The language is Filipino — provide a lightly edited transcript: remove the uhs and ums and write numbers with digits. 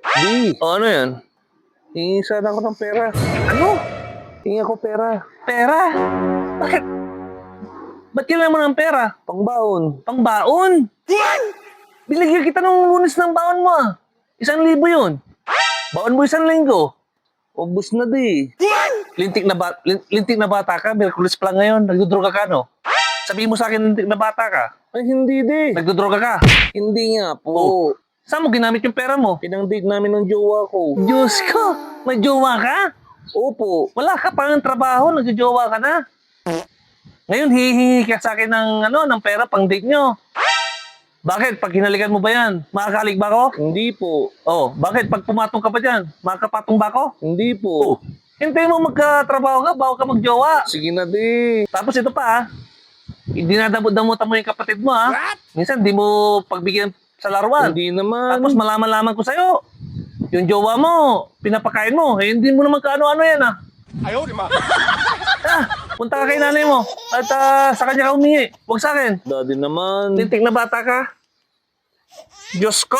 Di, O ano yan? hingi sana ako ng pera. Ano? Hingi ako pera. Pera? Bakit? Ba't kailangan mo ng pera? Pangbaon. Pangbaon? Binigyan kita ng Lunes ng baon mo 1,000 yun. Baon mo 1 linggo. Ubus na di. Lintik na bata ka, Miyerkules pa lang ngayon, nagdudroga ka, no? Sabihin mo sa akin, lintik na bata ka. Ay, hindi di. Nagdudroga ka. Hindi nga po. Oh. Saan mo ginamit yung pera mo? Pinang-date namin ng jowa ko. Diyos ko, may jowa ka? Opo. Wala ka pang trabaho, nagjojowa ka na. Ngayon, hihingi ka sa akin ng pera pang date nyo. Bakit? Pag hinalikan mo ba yan, makakalig ba ako? Hindi po. Oh, bakit? Pag pumatong ka pa dyan, makakapatong ba ako? Hindi Oh, po. hintayin mo magkatrabaho ka bago ka magjowa. Sige na di. Tapos ito pa dinadamot-damutan mo yung kapatid mo Minsan di mo pagbigyan sa laruan. Hindi naman. Tapos malaman-laman ko sa'yo. Yung jowa mo, pinapakain mo. Hindi mo naman kaano-ano yan Ayaw, di ma. Punta ka kay nanay mo at sa kanya ka humingi. Huwag sa akin. Daddy naman. Lintik na bata ka. Diyos ko.